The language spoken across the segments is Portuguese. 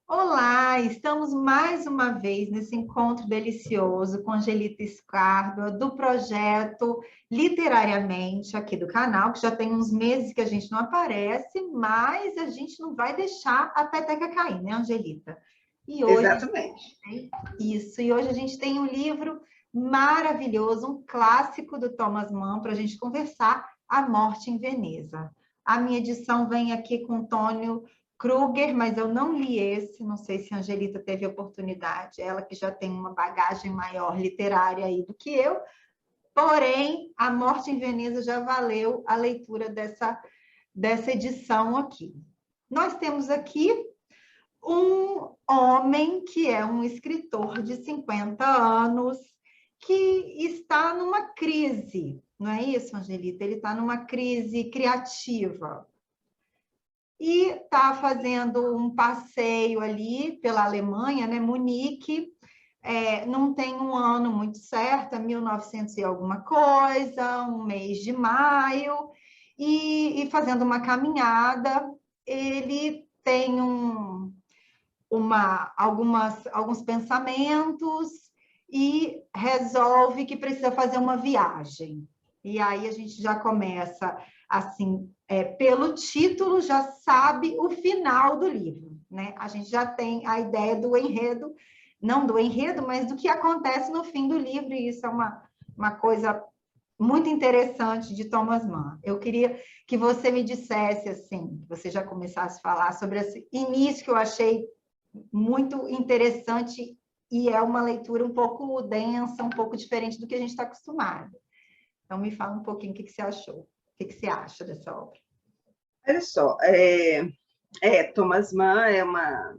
Olá, estamos mais uma vez nesse encontro delicioso com Angelita Escárdoa, do projeto Literariamente, aqui do canal, que já tem uns meses que a gente não aparece, mas a gente não vai deixar a peteca cair, né, Angelita? E hoje, Exatamente. e hoje a gente tem um livro maravilhoso, um clássico do Thomas Mann, para a gente conversar, A Morte em Veneza. A minha edição vem aqui com o Tônio Kruger, mas eu não li esse, não sei se a Angelita teve oportunidade, ela que já tem uma bagagem maior literária aí do que eu, porém, A Morte em Veneza já valeu a leitura dessa edição aqui. Nós temos aqui um homem que é um escritor de 50 anos que está numa crise, não é isso, Angelita? Ele está numa crise criativa e está fazendo um passeio ali pela Alemanha, né, Munique, não tem um ano muito certo, é 1900 e alguma coisa, um mês de maio, e fazendo uma caminhada, ele tem alguns pensamentos e resolve que precisa fazer uma viagem. E aí a gente já começa assim, pelo título já sabe o final do livro, né? A gente já tem a ideia do enredo, não do enredo, mas do que acontece no fim do livro, e isso é uma coisa muito interessante de Thomas Mann. Eu queria que você me dissesse, assim, que você já começasse a falar sobre esse início que eu achei muito interessante e é uma leitura um pouco densa, um pouco diferente do que a gente está acostumado. Então, me fala um pouquinho o que você achou, o que você acha dessa obra. Olha só, Thomas Mann é uma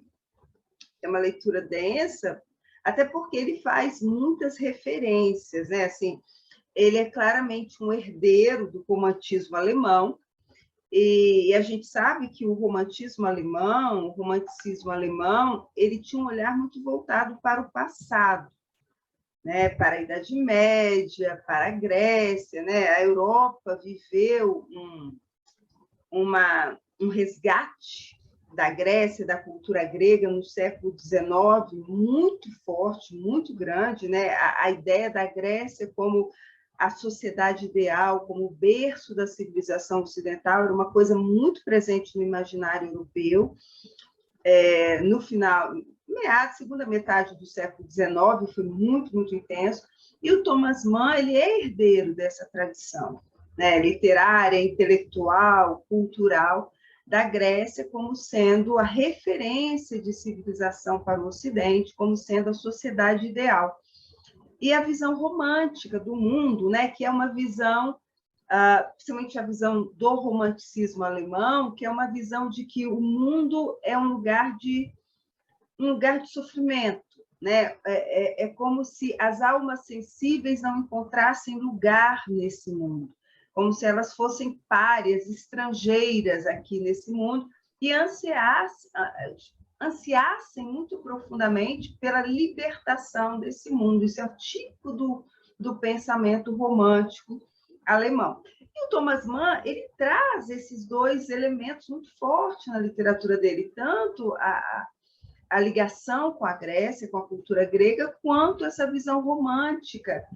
leitura densa, até porque ele faz muitas referências, né? Assim, ele é claramente um herdeiro do romantismo alemão, e a gente sabe que o romanticismo alemão, ele tinha um olhar muito voltado para o passado, né? Para a Idade Média, para a Grécia, né? A Europa viveu um resgate da Grécia, da cultura grega no século XIX, muito forte, muito grande, né? A ideia da Grécia como a sociedade ideal, como o berço da civilização ocidental, era uma coisa muito presente no imaginário europeu. No final, segunda metade do século XIX, foi muito, muito intenso, e o Thomas Mann, ele é herdeiro dessa tradição, né, literária, intelectual, cultural, da Grécia como sendo a referência de civilização para o Ocidente, como sendo a sociedade ideal. E a visão romântica do mundo, né, que é uma visão, principalmente a visão do romanticismo alemão, que é uma visão de que o mundo é um lugar de sofrimento, né? É como se as almas sensíveis não encontrassem lugar nesse mundo, como se elas fossem párias, estrangeiras aqui nesse mundo, e ansiassem muito profundamente pela libertação desse mundo. Isso é o tipo do pensamento romântico alemão. E o Thomas Mann, ele traz esses dois elementos muito fortes na literatura dele, tanto a ligação com a Grécia, com a cultura grega, quanto essa visão romântica,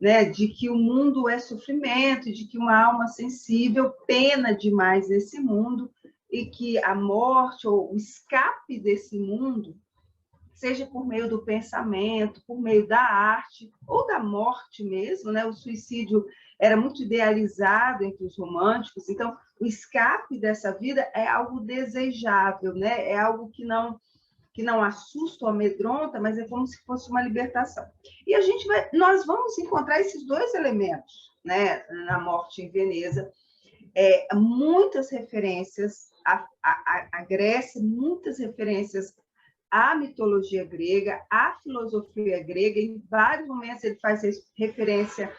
né, de que o mundo é sofrimento, de que uma alma sensível pena demais nesse mundo e que a morte ou o escape desse mundo, seja por meio do pensamento, por meio da arte ou da morte mesmo, né? O suicídio era muito idealizado entre os românticos, então o escape dessa vida é algo desejável, né? É algo que não assusta ou amedronta, mas é como se fosse uma libertação. E nós vamos encontrar esses dois elementos, né, na Morte em Veneza, muitas referências à Grécia, muitas referências à mitologia grega, à filosofia grega. Em vários momentos ele faz referência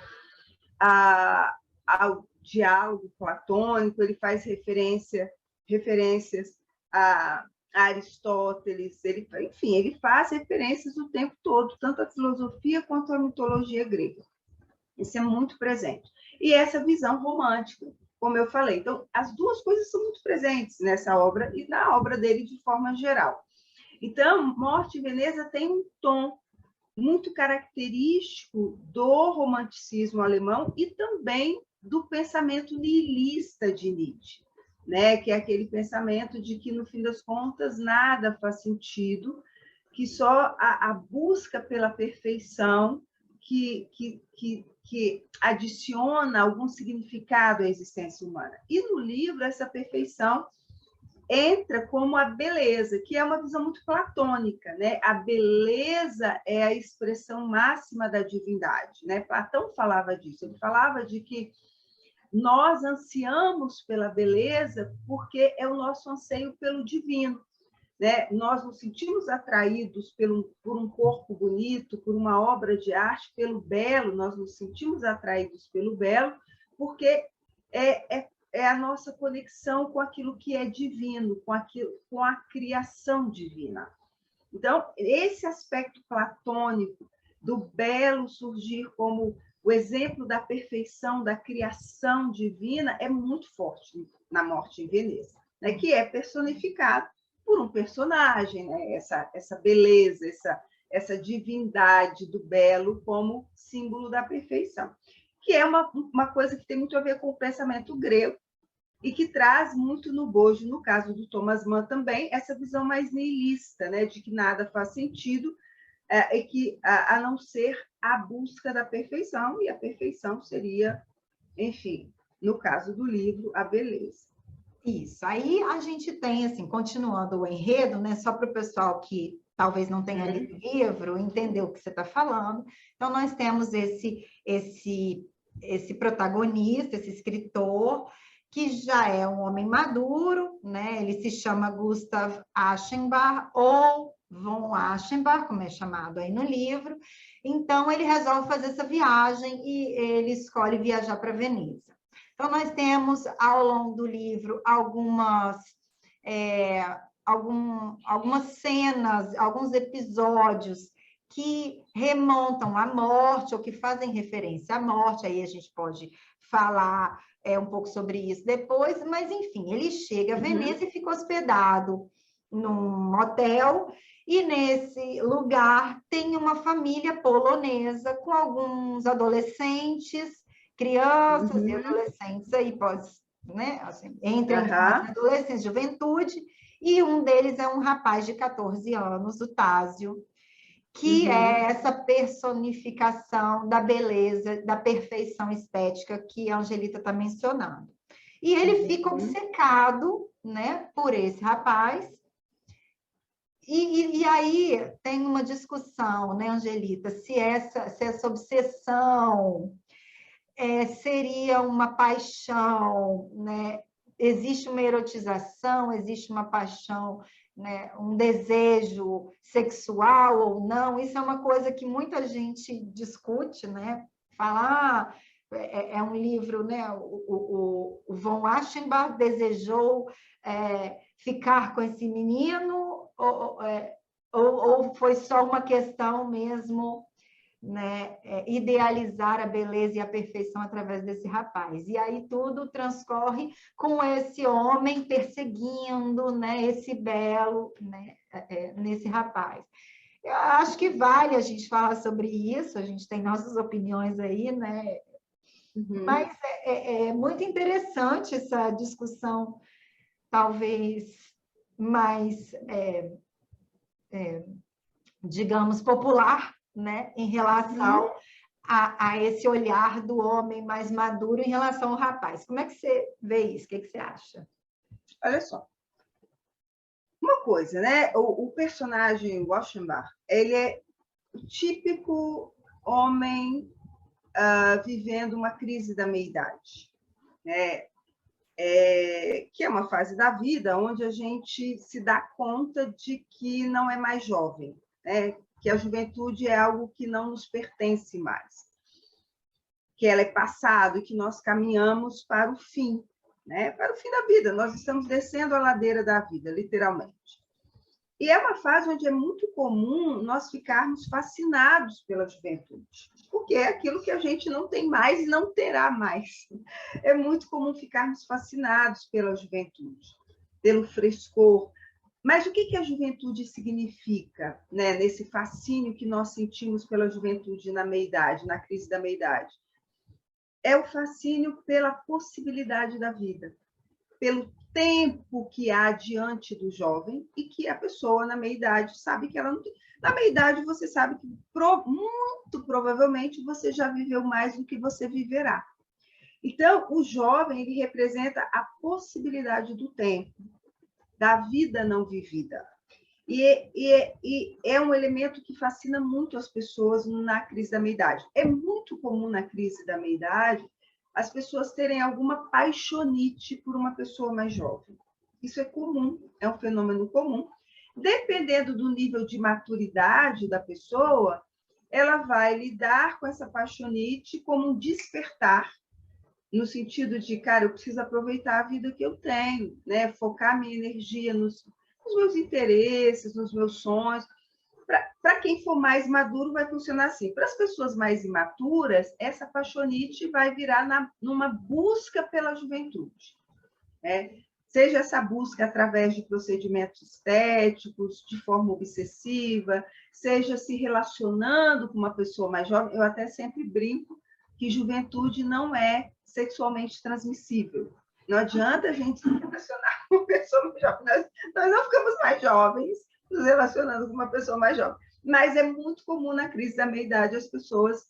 ao diálogo platônico, ele faz referências a Aristóteles, enfim, ele faz referências o tempo todo, tanto à filosofia quanto à mitologia grega. Isso é muito presente. E essa visão romântica, como eu falei. Então, as duas coisas são muito presentes nessa obra e na obra dele de forma geral. Então, Morte em Veneza tem um tom muito característico do romanticismo alemão e também do pensamento nihilista de Nietzsche, né? Que é aquele pensamento de que, no fim das contas, nada faz sentido, que só a busca pela perfeição que adiciona algum significado à existência humana. E no livro, essa perfeição entra como a beleza, que é uma visão muito platônica, né? A beleza é a expressão máxima da divindade, né? Platão falava disso, ele falava de que nós ansiamos pela beleza porque é o nosso anseio pelo divino, né? Nós nos sentimos atraídos por um corpo bonito, por uma obra de arte, pelo belo, nós nos sentimos atraídos pelo belo, porque é a nossa conexão com aquilo que é divino, com a criação divina. Então, esse aspecto platônico do belo surgir como o exemplo da perfeição, da criação divina, é muito forte na Morte em Veneza, né? Que é personificado por um personagem, né? Essa beleza, essa divindade do belo como símbolo da perfeição, que é uma coisa que tem muito a ver com o pensamento grego e que traz muito no bojo, no caso do Thomas Mann também, essa visão mais nihilista, né? De que nada faz sentido, e que, a não ser a busca da perfeição, e a perfeição seria, enfim, no caso do livro, a beleza. Isso. Aí a gente tem, assim, continuando o enredo, né? Só para o pessoal que talvez não tenha lido o livro entender o que você está falando. Então, nós temos esse protagonista, esse escritor, que já é um homem maduro, né? Ele se chama Gustav Aschenbach, ou von Aschenbach, como é chamado aí no livro. Então, ele resolve fazer essa viagem e ele escolhe viajar para Veneza. Então, nós temos, ao longo do livro, algumas cenas, alguns episódios que remontam à morte, ou que fazem referência à morte, aí a gente pode falar um pouco sobre isso depois, mas, enfim, ele chega a Veneza e fica hospedado num hotel, e nesse lugar tem uma família polonesa com alguns adolescentes, crianças e adolescentes aí, pode, né, assim, entre a adolescência e juventude, e um deles é um rapaz de 14 anos, o Tásio, que é essa personificação da beleza, da perfeição estética que a Angelita está mencionando. E ele fica obcecado, né, por esse rapaz. E aí tem uma discussão, né, Angelita, se essa obsessão seria uma paixão, né? Existe uma erotização, existe uma paixão, né? Um desejo sexual ou não. Isso é uma coisa que muita gente discute, né? Fala, é um livro, né? O von Aschenbach desejou ficar com esse menino, ou foi só uma questão mesmo, né, idealizar a beleza e a perfeição através desse rapaz. E aí tudo transcorre com esse homem perseguindo, né, esse belo, né, nesse rapaz. Eu acho que vale a gente falar sobre isso, a gente tem nossas opiniões aí, né? Mas é muito interessante essa discussão, talvez mais, digamos, popular, né, em relação a esse olhar do homem mais maduro em relação ao rapaz. Como é que você vê isso? O que você acha? Olha só. Uma coisa, né? O personagem Waschenbach, ele é o típico homem vivendo uma crise da meia-idade, né? Que é uma fase da vida onde a gente se dá conta de que não é mais jovem, né? Que a juventude é algo que não nos pertence mais, que ela é passado e que nós caminhamos para o fim, né? Para o fim da vida. Nós estamos descendo a ladeira da vida, literalmente. E é uma fase onde é muito comum nós ficarmos fascinados pela juventude, porque é aquilo que a gente não tem mais e não terá mais. É muito comum ficarmos fascinados pela juventude, pelo frescor, Mas o que a juventude significa, né, nesse fascínio que nós sentimos pela juventude na meia-idade, na crise da meia-idade? É o fascínio pela possibilidade da vida, pelo tempo que há diante do jovem e que a pessoa na meia-idade sabe que ela não tem. Na meia-idade, você sabe que muito provavelmente você já viveu mais do que você viverá. Então, o jovem ele representa a possibilidade do tempo, da vida não vivida. E é um elemento que fascina muito as pessoas na crise da meia-idade. É muito comum na crise da meia-idade as pessoas terem alguma paixonite por uma pessoa mais jovem. Isso é comum, é um fenômeno comum. Dependendo do nível de maturidade da pessoa, ela vai lidar com essa paixonite como um despertar, no sentido de, cara, eu preciso aproveitar a vida que eu tenho, né? Focar minha energia nos meus interesses, nos meus sonhos. Para quem for mais maduro, vai funcionar assim. Para as pessoas mais imaturas, essa paixonite vai virar numa busca pela juventude, né? Seja essa busca através de procedimentos estéticos, de forma obsessiva, seja se relacionando com uma pessoa mais jovem. Eu até sempre brinco que juventude não é sexualmente transmissível. Não adianta a gente se relacionar com uma pessoa mais jovem. Nós não ficamos mais jovens nos relacionando com uma pessoa mais jovem. Mas é muito comum na crise da meia-idade as pessoas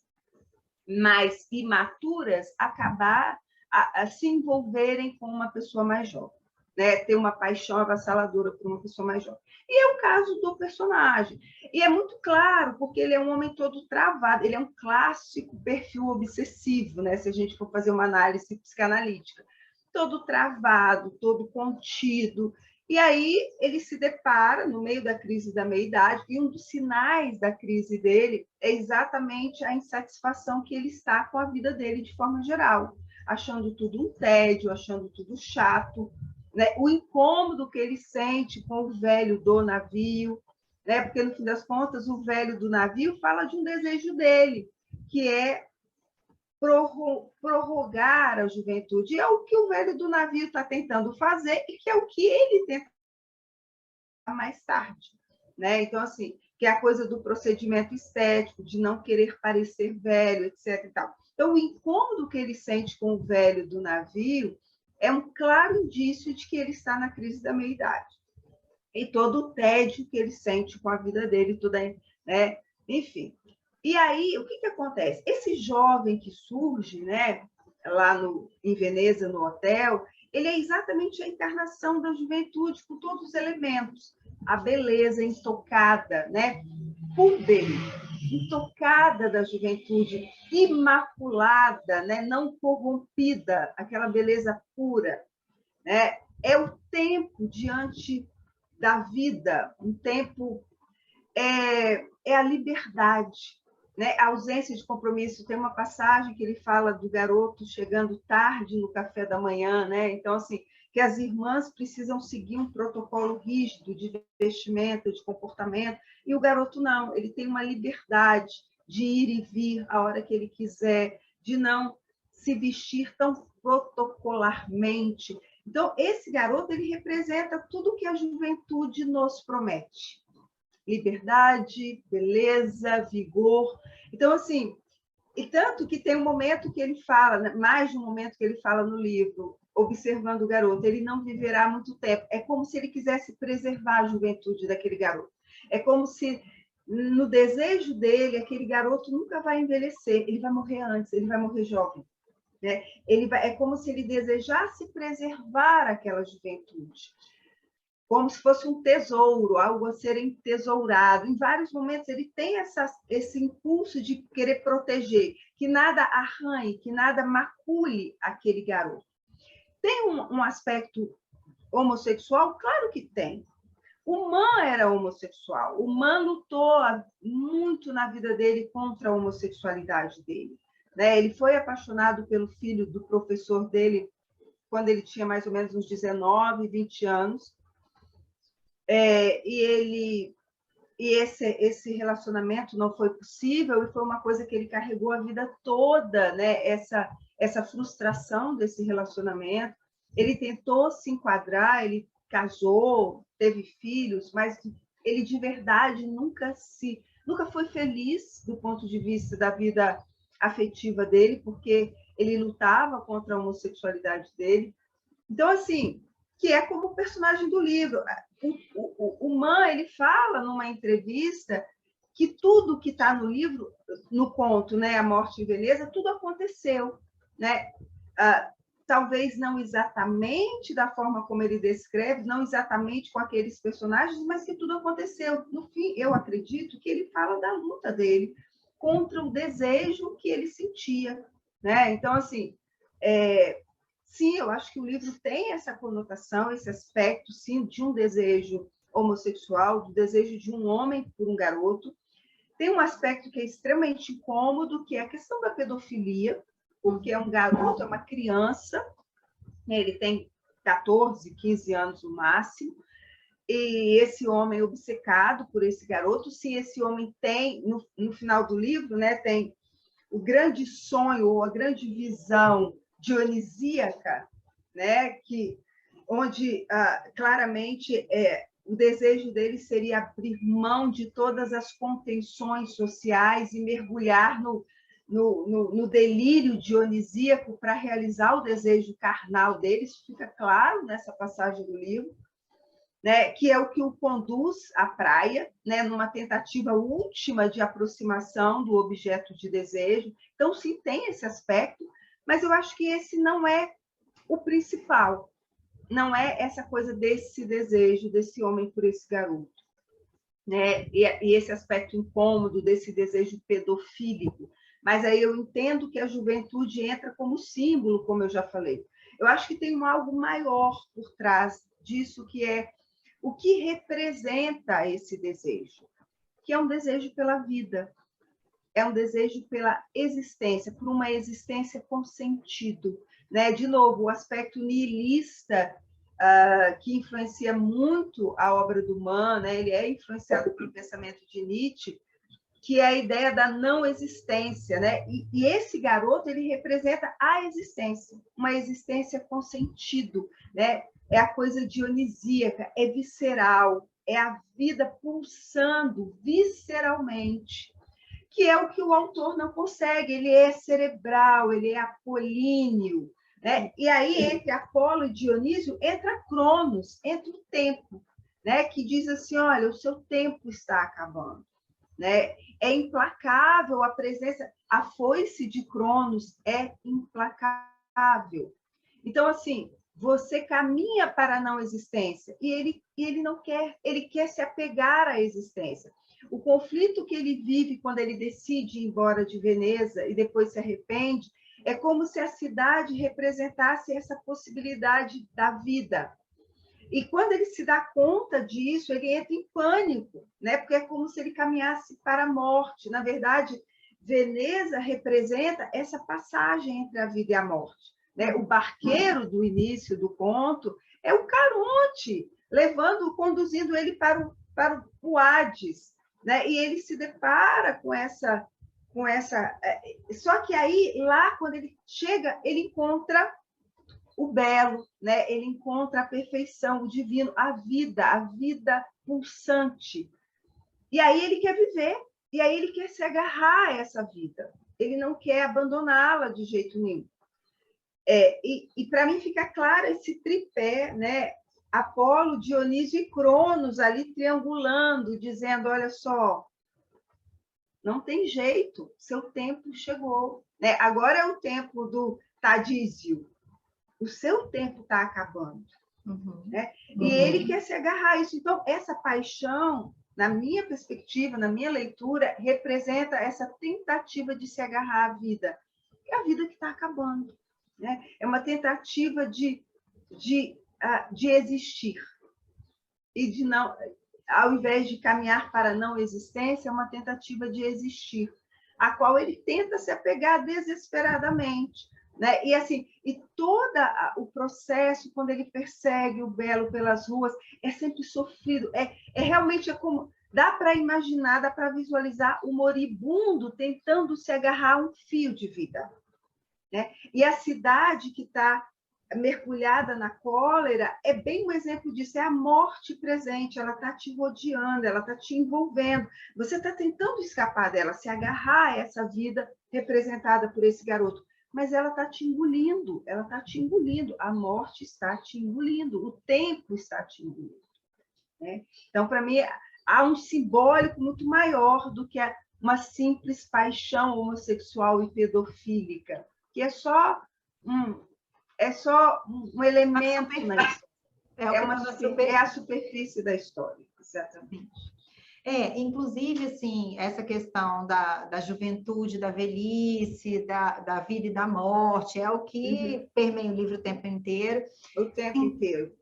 mais imaturas acabar a se envolverem com uma pessoa mais jovem, né? Ter uma paixão avassaladora por uma pessoa mais jovem. E é o caso do personagem. E é muito claro, porque ele é um homem todo travado, ele é um clássico perfil obsessivo, né? Se a gente for fazer uma análise psicanalítica. Todo travado, todo contido. E aí ele se depara no meio da crise da meia-idade, e um dos sinais da crise dele é exatamente a insatisfação que ele está com a vida dele de forma geral, achando tudo um tédio, achando tudo chato, né? O incômodo que ele sente com o velho do navio, né? Porque no fim das contas o velho do navio fala de um desejo dele, que é prorrogar a juventude. É o que o velho do navio está tentando fazer e que é o que ele tenta mais tarde, né? Então, assim, que é a coisa do procedimento estético, de não querer parecer velho, etc. E tal. Então, o incômodo que ele sente com o velho do navio é um claro indício de que ele está na crise da meia-idade. E todo o tédio que ele sente com a vida dele, tudo, né? Enfim. E aí, o que acontece? Esse jovem que surge, né, lá em Veneza, no hotel, ele é exatamente a encarnação da juventude, com todos os elementos. A beleza intocada, né, púber, intocada da juventude, imaculada, né, não corrompida, aquela beleza pura, né? É o tempo diante da vida, um tempo é a liberdade, né? A ausência de compromisso. Tem uma passagem que ele fala do garoto chegando tarde no café da manhã, né? Então, assim, que as irmãs precisam seguir um protocolo rígido de vestimenta, de comportamento, e o garoto não, ele tem uma liberdade de ir e vir a hora que ele quiser, de não se vestir tão protocolarmente. Então, esse garoto, ele representa tudo que a juventude nos promete. Liberdade, beleza, vigor. Então, assim, e tanto que tem um momento que ele fala, mais de um momento que ele fala no livro, observando o garoto, ele não viverá muito tempo. É como se ele quisesse preservar a juventude daquele garoto. É como se, no desejo dele, aquele garoto nunca vai envelhecer, ele vai morrer antes, ele vai morrer jovem. Né? É como se ele desejasse preservar aquela juventude, como se fosse um tesouro, algo a ser entesourado. Em vários momentos ele tem esse impulso de querer proteger, que nada arranhe, que nada macule aquele garoto. Tem um aspecto homossexual? Claro que tem. O Man era homossexual. O Man lutou muito na vida dele contra a homossexualidade dele. Né? Ele foi apaixonado pelo filho do professor dele quando ele tinha mais ou menos uns 19, 20 anos. E esse relacionamento não foi possível e foi uma coisa que ele carregou a vida toda, né? Essa frustração desse relacionamento. Ele tentou se enquadrar, ele casou, teve filhos, mas ele de verdade nunca foi feliz do ponto de vista da vida afetiva dele, porque ele lutava contra a homossexualidade dele. Então, assim, que é como o personagem do livro. O Mann, ele fala numa entrevista que tudo que está no livro, no conto, né, A Morte em Veneza, tudo aconteceu, né? Talvez não exatamente da forma como ele descreve, não exatamente com aqueles personagens, mas que tudo aconteceu. No fim, eu acredito que ele fala da luta dele contra o desejo que ele sentia, né? Então, assim, sim, eu acho que o livro tem essa conotação, esse aspecto, sim, de um desejo homossexual, do desejo de um homem por um garoto. Tem um aspecto que é extremamente incômodo, que é a questão da pedofilia, porque é um garoto, é uma criança, ele tem 14, 15 anos no máximo, e esse homem obcecado por esse garoto, se esse homem tem, no final do livro, né, tem o grande sonho ou a grande visão dionisíaca, né, onde claramente o desejo dele seria abrir mão de todas as contenções sociais e mergulhar no delírio dionisíaco para realizar o desejo carnal dele. Isso fica claro nessa passagem do livro, né, que é o que o conduz à praia, né, numa tentativa última de aproximação do objeto de desejo. Então, sim, tem esse aspecto, mas eu acho que esse não é o principal, não é essa coisa desse desejo desse homem por esse garoto, né, e esse aspecto incômodo desse desejo pedofílico. Mas aí eu entendo que a juventude entra como símbolo, como eu já falei. Eu acho que tem algo maior por trás disso, que é o que representa esse desejo, que é um desejo pela vida, é um desejo pela existência, por uma existência com sentido, né? De novo, o aspecto nihilista que influencia muito a obra do Mann, né? Ele é influenciado pelo pensamento de Nietzsche, que é a ideia da não existência, né? E esse garoto, ele representa a existência, uma existência com sentido, né? É a coisa dionisíaca, é visceral, é a vida pulsando visceralmente, que é o que o autor não consegue. Ele é cerebral, ele é apolíneo, né? E aí, entre Apolo e Dionísio, entra Cronos, entra o tempo, né? Que diz assim, olha, o seu tempo está acabando, né? É implacável a presença, a foice de Cronos é implacável. Então, assim, você caminha para a não existência e ele não quer, ele quer se apegar à existência. O conflito que ele vive quando ele decide ir embora de Veneza e depois se arrepende é como se a cidade representasse essa possibilidade da vida. E quando ele se dá conta disso, ele entra em pânico, né? Porque é como se ele caminhasse para a morte. Na verdade, Veneza representa essa passagem entre a vida e a morte, né? O barqueiro do início do conto é o Caronte, conduzindo ele para o Hades, né? E ele se depara com essa. Só que aí, lá, quando ele chega, ele encontra o belo, né? Ele encontra a perfeição, o divino, a vida pulsante. E aí ele quer viver, e aí ele quer se agarrar a essa vida. Ele não quer abandoná-la de jeito nenhum. E para mim fica claro esse tripé, né? Apolo, Dionísio e Cronos ali triangulando, dizendo, olha só, não tem jeito, seu tempo chegou, né? Agora é o tempo do Tadísio, o seu tempo está acabando. Né? E ele quer se agarrar a isso. Então, essa paixão, na minha perspectiva, na minha leitura, representa essa tentativa de se agarrar à vida. É a vida que está acabando. Né? É uma tentativa de existir. E de não, ao invés de caminhar para a não existência, é uma tentativa de existir, a qual ele tenta se apegar desesperadamente. Né? E assim, e todo o processo, quando ele persegue o belo pelas ruas, é sempre sofrido. Realmente como dá para imaginar, dá para visualizar o moribundo tentando se agarrar a um fio de vida, né? E a cidade que está mergulhada na cólera, é bem um exemplo disso, é a morte presente, ela está te rodeando, ela está te envolvendo, você está tentando escapar dela, se agarrar a essa vida representada por esse garoto, mas ela está te engolindo, a morte está te engolindo, o tempo está te engolindo. Né? Então, para mim, há um simbólico muito maior do que uma simples paixão homossexual e pedofílica, que é só um elemento na história. É a superfície da história, exatamente. Inclusive, assim, essa questão da juventude, da velhice, da vida e da morte, é o que permeia o livro o tempo inteiro. O tempo inteiro.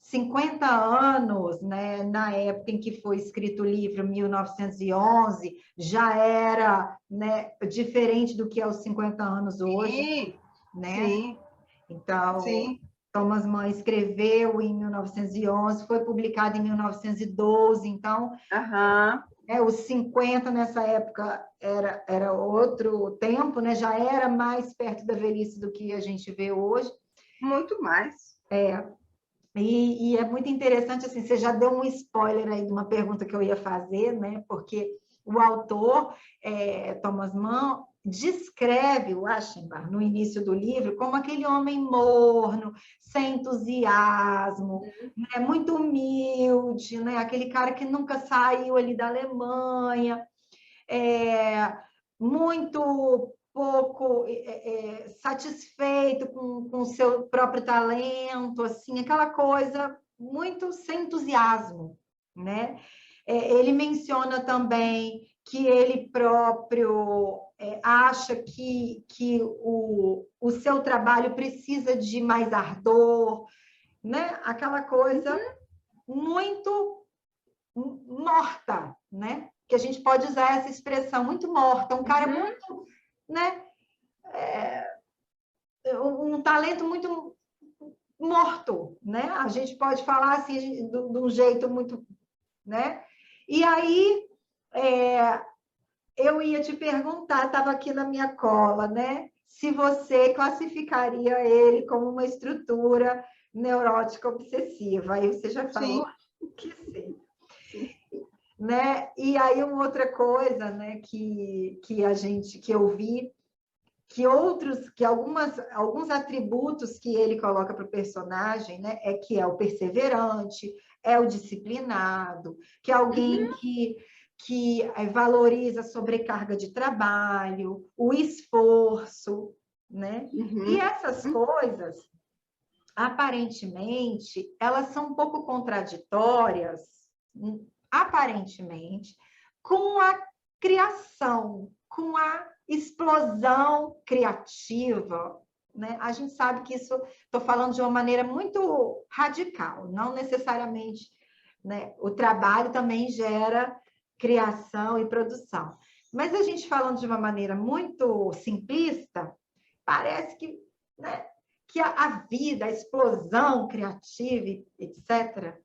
50 anos, né, na época em que foi escrito o livro, 1911, já era, né, diferente do que é os 50 anos hoje. Sim, né? Sim. Então, Sim. Thomas Mann escreveu em 1911, foi publicado em 1912, então, os 50 nessa época era outro tempo, né? Já era mais perto da velhice do que a gente vê hoje. Muito mais. E é muito interessante, assim, você já deu um spoiler aí de uma pergunta que eu ia fazer, né? Porque o autor, Thomas Mann, descreve o Aschenbach no início do livro como aquele homem morno, sem entusiasmo, né? Muito humilde, né? Aquele cara que nunca saiu ali da Alemanha, muito pouco satisfeito com o seu próprio talento, assim, aquela coisa muito sem entusiasmo, né? Ele menciona também que ele próprio acha que o seu trabalho precisa de mais ardor, né? Aquela coisa muito morta, né? Que a gente pode usar essa expressão, muito morta, um cara muito, né? Um talento muito morto, né? A gente pode falar assim de um jeito muito, né? E aí eu ia te perguntar, estava aqui na minha cola, né? Se você classificaria ele como uma estrutura neurótica obsessiva. Aí você já falou que sim. Né? E aí uma outra coisa, né, que eu vi que alguns atributos que ele coloca para o personagem, né, que é o perseverante, é o disciplinado, que é alguém que valoriza a sobrecarga de trabalho, o esforço, né? E essas coisas, aparentemente, elas são um pouco contraditórias, aparentemente, com a criação, com a explosão criativa, né? A gente sabe que isso, estou falando de uma maneira muito radical, não necessariamente, né? O trabalho também gera criação e produção. Mas a gente falando de uma maneira muito simplista, parece que, né, que a vida, a explosão criativa, etc.,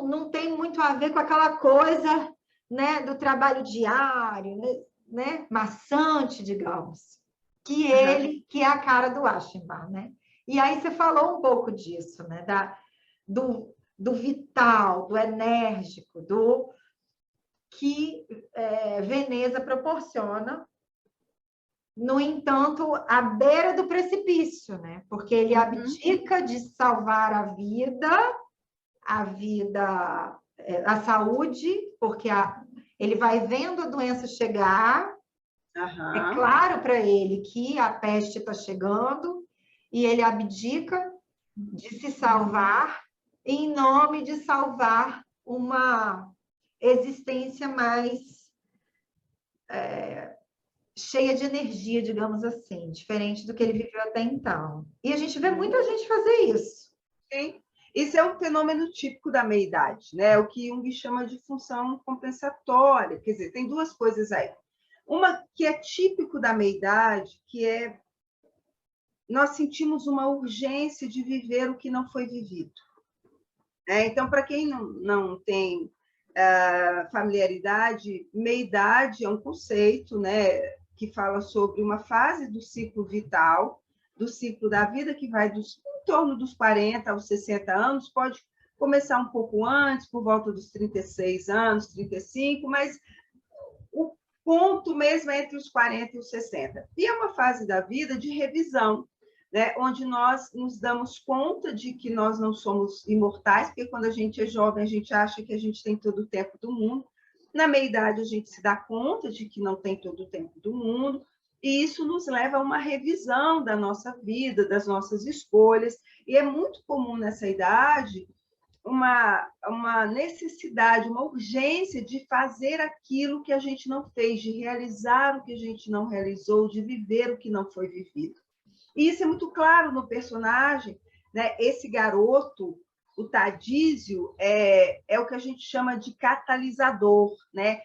não tem muito a ver com aquela coisa, né, do trabalho diário, né, maçante, digamos, que é a cara do Aschenbach, né? E aí você falou um pouco disso, né, do vital, do enérgico, do que Veneza proporciona, no entanto, à beira do precipício, né? Porque ele abdica de salvar a a saúde, porque ele vai vendo a doença chegar, é claro para ele que a peste está chegando, e ele abdica de se salvar em nome de salvar uma existência mais cheia de energia, digamos assim, diferente do que ele viveu até então. E a gente vê muita gente fazer isso. Sim. Isso é um fenômeno típico da meia-idade, né? O que Jung chama de função compensatória. Quer dizer, tem duas coisas aí. Uma que é típico da meia-idade, que é nós sentimos uma urgência de viver o que não foi vivido. Então, para quem não tem familiaridade, meia-idade é um conceito, né, que fala sobre uma fase do ciclo vital, do ciclo da vida, que vai em torno dos 40 aos 60 anos, pode começar um pouco antes, por volta dos 36 anos, 35, mas o ponto mesmo é entre os 40 e os 60. E é uma fase da vida de revisão, né? Onde nós nos damos conta de que nós não somos imortais, porque quando a gente é jovem, a gente acha que a gente tem todo o tempo do mundo. Na meia-idade, a gente se dá conta de que não tem todo o tempo do mundo, e isso nos leva a uma revisão da nossa vida, das nossas escolhas, e é muito comum nessa idade uma necessidade, uma urgência de fazer aquilo que a gente não fez, de realizar o que a gente não realizou, de viver o que não foi vivido. E isso é muito claro no personagem, né? Esse garoto, o Tadísio, é o que a gente chama de catalisador, né?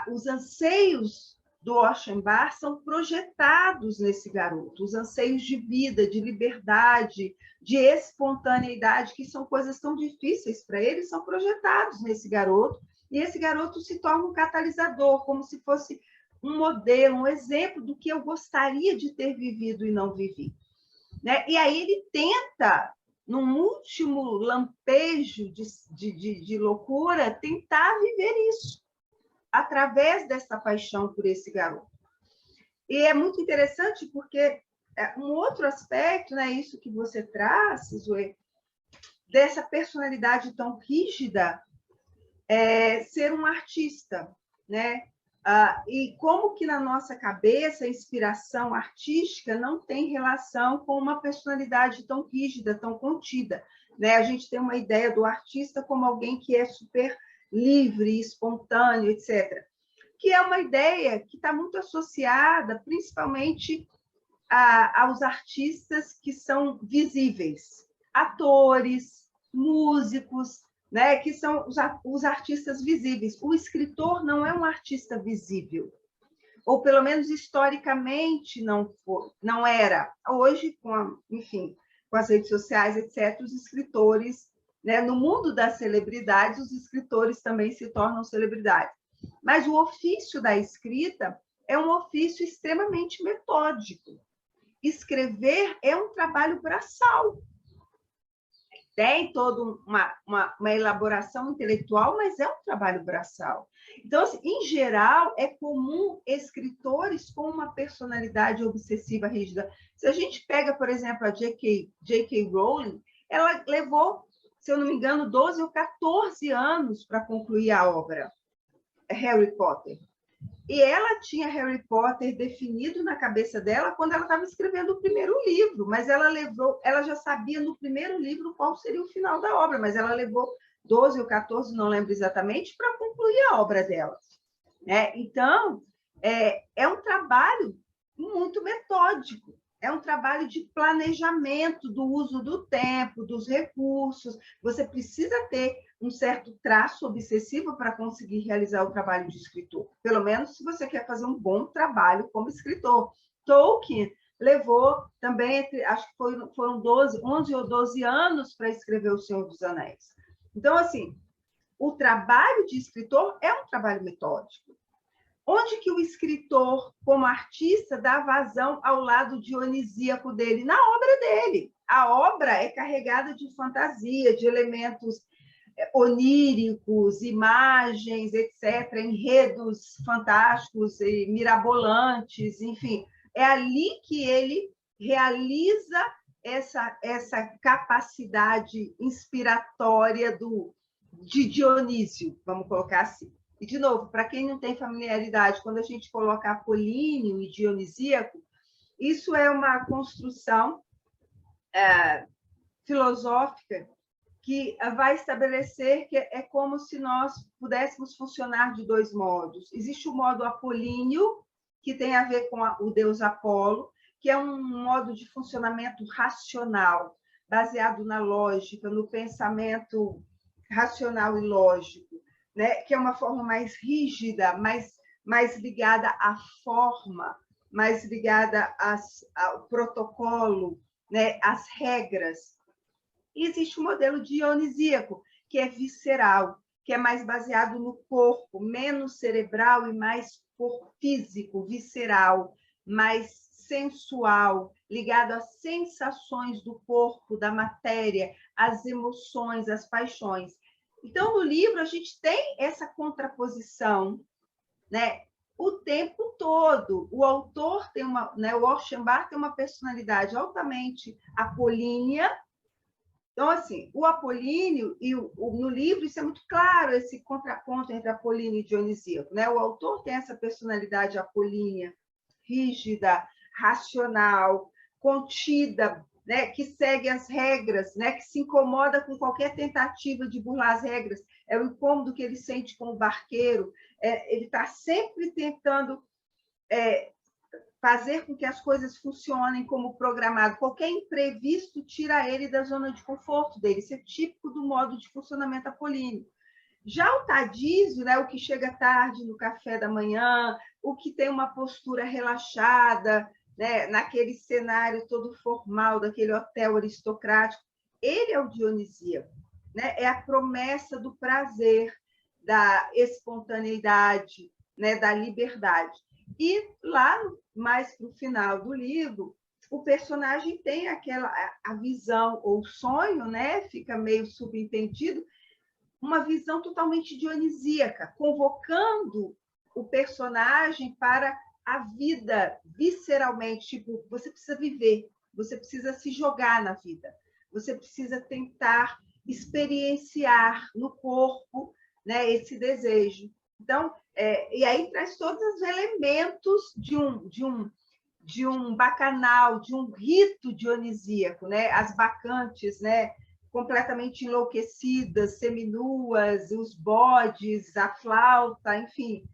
Os anseios do Oxenbar são projetados nesse garoto, os anseios de vida, de liberdade, de espontaneidade, que são coisas tão difíceis para ele, são projetados nesse garoto, e esse garoto se torna um catalisador, como se fosse um modelo, um exemplo do que eu gostaria de ter vivido e não vivi. Né? E aí ele tenta, num último lampejo de loucura, tentar viver isso, através dessa paixão por esse garoto. E é muito interessante porque um outro aspecto, né, isso que você traz, Zoe, dessa personalidade tão rígida, é ser um artista, né? E como que na nossa cabeça a inspiração artística não tem relação com uma personalidade tão rígida, tão contida, né? A gente tem uma ideia do artista como alguém que é super livre, espontâneo, etc. Que é uma ideia que está muito associada, principalmente, aos artistas que são visíveis, atores, músicos, né, que são os artistas visíveis. O escritor não é um artista visível, ou pelo menos historicamente não era. Hoje, enfim, com as redes sociais, etc., os escritores, né, no mundo das celebridades, os escritores também se tornam celebridades. Mas o ofício da escrita é um ofício extremamente metódico. Escrever é um trabalho braçal. Tem toda uma elaboração intelectual, mas é um trabalho braçal. Então, assim, em geral, é comum escritores com uma personalidade obsessiva rígida. Se a gente pega, por exemplo, a J.K. Rowling, ela levou, se eu não me engano, 12 ou 14 anos para concluir a obra Harry Potter. E ela tinha Harry Potter definido na cabeça dela quando ela estava escrevendo o primeiro livro, mas ela já sabia no primeiro livro qual seria o final da obra, mas ela levou 12 ou 14, não lembro exatamente, para concluir a obra dela. Então, é um trabalho muito metódico, é um trabalho de planejamento do uso do tempo, dos recursos. Você precisa ter um certo traço obsessivo para conseguir realizar o trabalho de escritor. Pelo menos se você quer fazer um bom trabalho como escritor. Tolkien levou também, acho que foram 11 ou 12 anos para escrever O Senhor dos Anéis. Então, assim, o trabalho de escritor é um trabalho metódico. Onde que o escritor, como artista, dá vazão ao lado dionisíaco dele? Na obra dele. A obra é carregada de fantasia, de elementos oníricos, imagens, etc., enredos fantásticos e mirabolantes, enfim. É ali que ele realiza essa capacidade inspiratória de Dionísio, vamos colocar assim. E, de novo, para quem não tem familiaridade, quando a gente coloca apolíneo e dionisíaco, isso é uma construção filosófica que vai estabelecer que é como se nós pudéssemos funcionar de dois modos. Existe o modo apolíneo, que tem a ver com o deus Apolo, que é um modo de funcionamento racional, baseado na lógica, no pensamento racional e lógico, né? Que é uma forma mais rígida, mais ligada à forma, mais ligada ao protocolo, né? Às regras. E existe o modelo dionisíaco, que é visceral, que é mais baseado no corpo, menos cerebral e mais físico, visceral, mais sensual, ligado às sensações do corpo, da matéria, às emoções, às paixões. Então, no livro, a gente tem essa contraposição, né, o tempo todo. O autor tem uma, né, o Rauschenbach tem uma personalidade altamente apolínea. Então, assim, o apolíneo, no livro, isso é muito claro, esse contraponto entre apolíneo e dionisíaco, né? O autor tem essa personalidade apolínea, rígida, racional, contida, né? Que segue as regras, né? Que se incomoda com qualquer tentativa de burlar as regras. É o incômodo que ele sente com o barqueiro. Ele está sempre tentando fazer com que as coisas funcionem como programado. Qualquer imprevisto tira ele da zona de conforto dele. Isso é típico do modo de funcionamento apolíneo. Já o tadísio, né, o que chega tarde no café da manhã, o que tem uma postura relaxada, né, naquele cenário todo formal, daquele hotel aristocrático, ele é o dionisíaco, né? É a promessa do prazer, da espontaneidade, né, da liberdade. E lá, mais para o final do livro, o personagem tem a visão ou sonho, né? Fica meio subentendido, uma visão totalmente dionisíaca, convocando o personagem para a vida visceralmente. Tipo, você precisa viver, você precisa se jogar na vida, você precisa tentar experienciar no corpo, né, esse desejo. Então, e aí traz todos os elementos de um bacanal, de um rito dionisíaco, né? As bacantes, né? Completamente enlouquecidas, seminuas, os bodes, a flauta, enfim,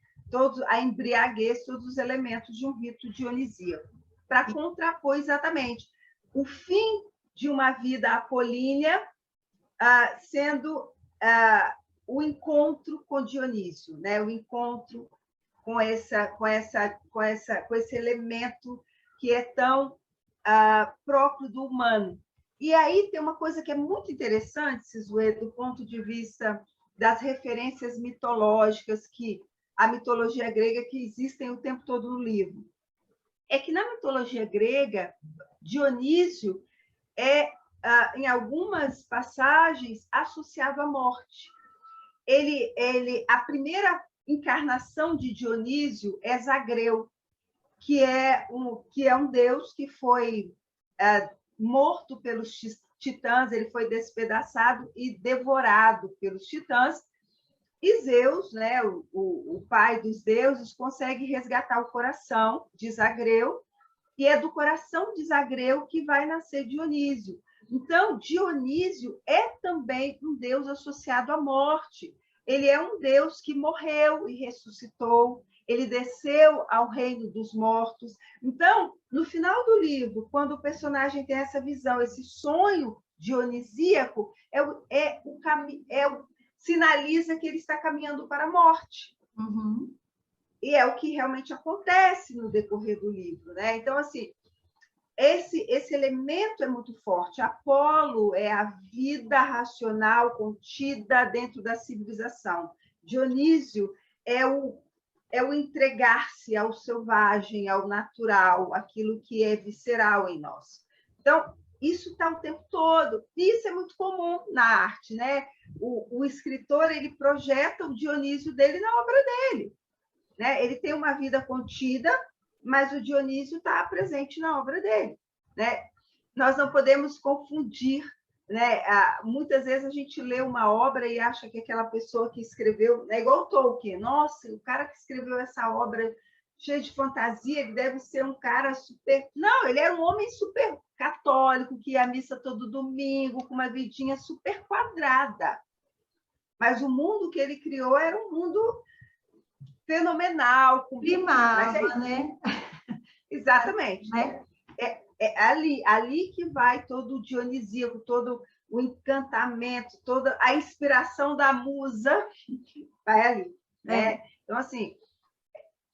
a embriaguez, todos os elementos de um rito dionisíaco, para contrapor exatamente o fim de uma vida apolínea sendo o encontro com Dionísio, né? O encontro com esse elemento que é tão próprio do humano. E aí tem uma coisa que é muito interessante, Sisuê, do ponto de vista das referências mitológicas, que a mitologia grega que existem o tempo todo no livro. É que na mitologia grega, Dionísio é, em algumas passagens, associado à morte. A primeira encarnação de Dionísio é Zagreu, que é um deus que foi morto pelos titãs, ele foi despedaçado e devorado pelos titãs, e Zeus, né, o pai dos deuses, consegue resgatar o coração de Zagreu, e é do coração de Zagreu que vai nascer Dionísio. Então, Dionísio é também um deus associado à morte. Ele é um deus que morreu e ressuscitou, ele desceu ao reino dos mortos. Então, no final do livro, quando o personagem tem essa visão, esse sonho dionisíaco, sinaliza que ele está caminhando para a morte. Uhum. E é o que realmente acontece no decorrer do livro, né? Então, assim, esse elemento é muito forte. Apolo é a vida racional contida dentro da civilização. Dionísio é o entregar-se ao selvagem, ao natural, aquilo que é visceral em nós. Então, isso está o tempo todo. E isso é muito comum na arte, né? O escritor, ele projeta o Dionísio dele na obra dele, né? Ele tem uma vida contida, mas o Dionísio está presente na obra dele, né? Nós não podemos confundir, né? Muitas vezes a gente lê uma obra e acha que aquela pessoa que escreveu, é igual o Tolkien, nossa, o cara que escreveu essa obra cheia de fantasia, ele deve ser um cara super... Não, ele era um homem super católico, que ia à missa todo domingo, com uma vidinha super quadrada. Mas o mundo que ele criou era um mundo fenomenal. Primava, né? Exatamente. Né? É ali que vai todo o dionisíaco, todo o encantamento, toda a inspiração da musa, vai ali. Né? Então, assim,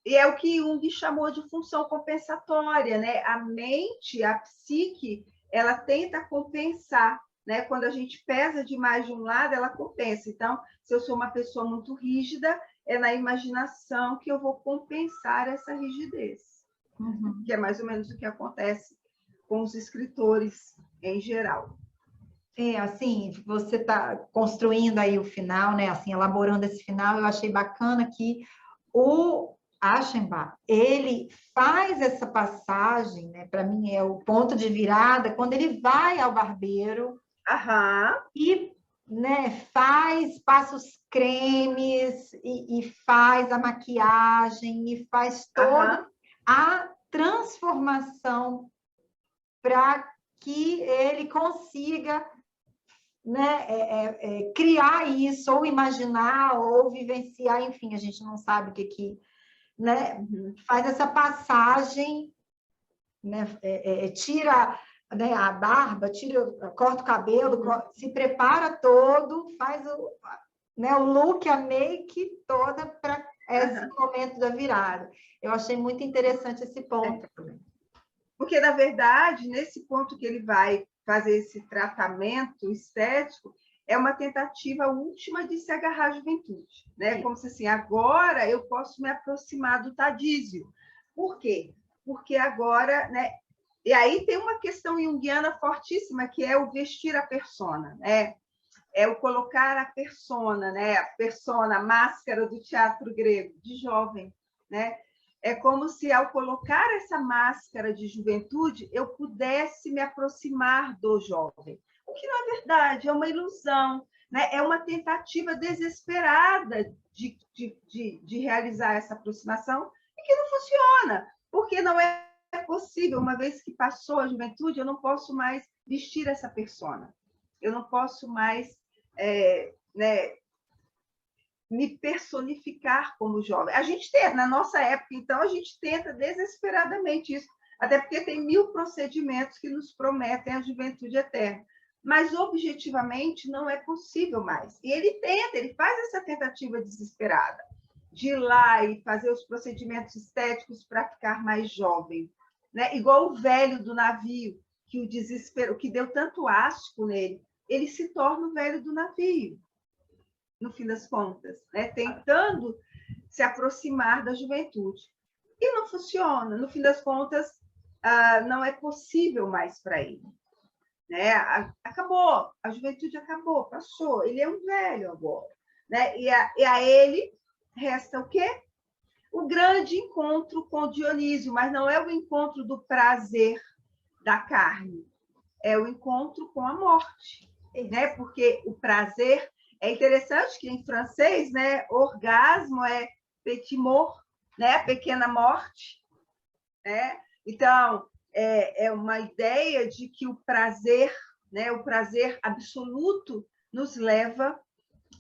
e é o que Jung chamou de função compensatória, né? A mente, a psique, ela tenta compensar né? Quando a gente pesa demais de um lado, ela compensa. Então, se eu sou uma pessoa muito rígida, é na imaginação que eu vou compensar essa rigidez, que é mais ou menos o que acontece com os escritores em geral. Assim, você está construindo aí o final, né? Assim, elaborando esse final, eu achei bacana que o Aschenbach, ele faz essa passagem, né? Para mim é o ponto de virada, quando ele vai ao barbeiro e, né, passa os cremes e faz a maquiagem e faz toda a transformação para que ele consiga, né, criar isso, ou imaginar, ou vivenciar, enfim, a gente não sabe o que né, faz essa passagem, né, tira, né, a barba, corta o cabelo, se prepara todo, faz né, o look, a make toda para esse momento da virada. Eu achei muito interessante esse ponto também. Porque, na verdade, nesse ponto que ele vai fazer esse tratamento estético, é uma tentativa última de se agarrar à juventude, né? Como se assim, agora eu posso me aproximar do Tadísio. Por quê? Porque agora, né? E aí tem uma questão junguiana fortíssima, que é o vestir a persona, né? É o colocar a persona, né? A persona, a máscara do teatro grego, de jovem, né? É como se, ao colocar essa máscara de juventude, eu pudesse me aproximar do jovem. O que não é verdade, é uma ilusão, né? É uma tentativa desesperada de realizar essa aproximação e que não funciona, porque não é possível. Uma vez que passou a juventude, eu não posso mais vestir essa persona. Eu não posso mais né, me personificar como jovem. A gente tenta, na nossa época, então, a gente tenta desesperadamente isso, até porque tem 1000 procedimentos que nos prometem a juventude eterna. Mas, objetivamente, não é possível mais. E ele tenta, ele faz essa tentativa desesperada de ir lá e fazer os procedimentos estéticos para ficar mais jovem. Né? Igual o velho do navio, que o desespero, que deu tanto asco nele, ele se torna o velho do navio, no fim das contas, né? Tentando se aproximar da juventude. E não funciona. No fim das contas, não é possível mais para ele. Né? Acabou, a juventude acabou, passou. Ele é um velho agora. Né? E a ele resta o quê? O grande encontro com Dionísio, mas não é o encontro do prazer da carne, é o encontro com a morte. Né? Porque o prazer... É interessante que em francês, né, orgasmo é petit mort, né, pequena morte. Né? Então, é uma ideia de que o prazer, né, o prazer absoluto, nos leva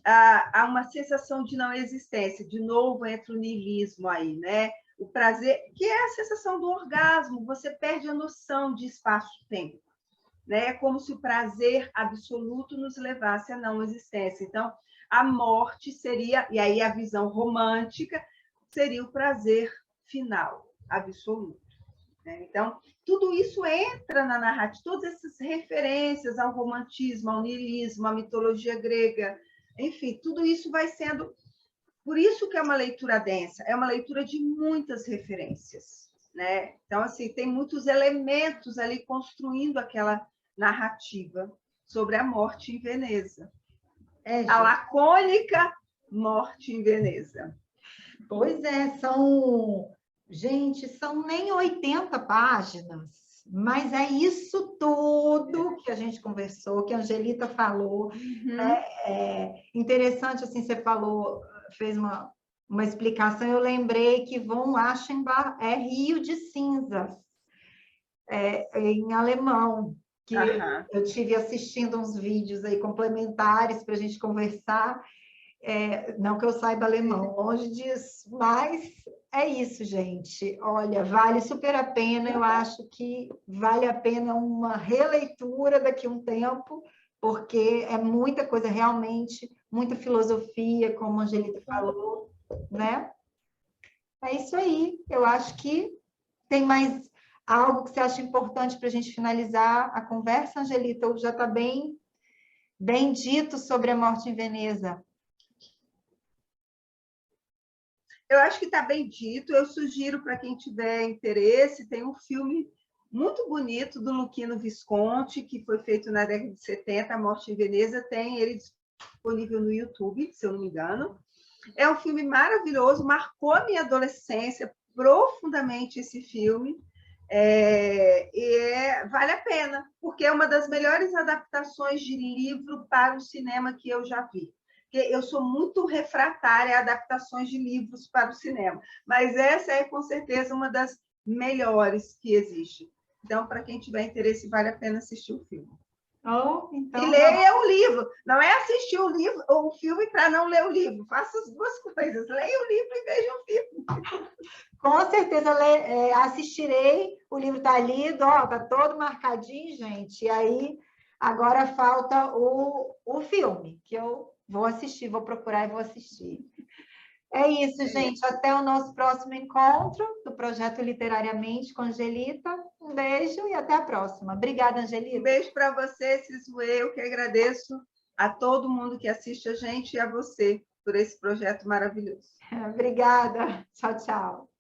a uma sensação de não existência. De novo, entra o niilismo aí, né? O prazer, que é a sensação do orgasmo, você perde a noção de espaço-tempo. Né? É como se o prazer absoluto nos levasse à não existência. Então, a morte seria, e aí a visão romântica, seria o prazer final, absoluto. Né? Então, tudo isso entra na narrativa, todas essas referências ao romantismo, ao niilismo, à mitologia grega, enfim, tudo isso vai sendo... Por isso que é uma leitura densa, é uma leitura de muitas referências. Né? Então, assim, tem muitos elementos ali construindo aquela narrativa sobre a morte em Veneza. A lacônica morte em Veneza. Pois é, gente, são nem 80 páginas, mas é isso tudo que a gente conversou, que a Angelita falou. É interessante, assim, você falou, fez uma explicação, eu lembrei que von Aschenbach é Rio de Cinzas, em alemão, que eu tive assistindo uns vídeos aí complementares para a gente conversar, não que eu saiba alemão, longe disso, mas é isso, gente. Olha, vale super a pena, eu acho que vale a pena uma releitura daqui a um tempo, porque é muita coisa realmente, muita filosofia, como a Angelita falou, né? É isso aí, eu acho que tem mais algo que você acha importante para a gente finalizar a conversa, Angelita, ou já está bem bem dito sobre a morte em Veneza? Eu acho que está bem dito. Eu sugiro para quem tiver interesse, tem um filme muito bonito do Luchino Visconti, que foi feito na década de 70, A Morte em Veneza, tem ele disponível no YouTube, se eu não me engano. É um filme maravilhoso, marcou a minha adolescência profundamente esse filme. Vale a pena, porque é uma das melhores adaptações de livro para o cinema que eu já vi. Eu sou muito refratária a adaptações de livros para o cinema, mas essa é, com certeza, uma das melhores que existe. Então, para quem tiver interesse, vale a pena assistir o filme. Então, e leia o livro. Não é assistir o filme para não ler o livro. Faça as duas coisas. Leia o livro e veja o filme. Com certeza assistirei. O livro está lido, está todo marcadinho, gente. E aí, agora falta o filme, que eu vou assistir, vou procurar e vou assistir. É isso, gente. Até o nosso próximo encontro do Projeto Literariamente com Angelita. Um beijo e até a próxima. Obrigada, Angelita. Um beijo para você, Sisue. Eu que agradeço a todo mundo que assiste a gente e a você por esse projeto maravilhoso. Obrigada. Tchau, tchau.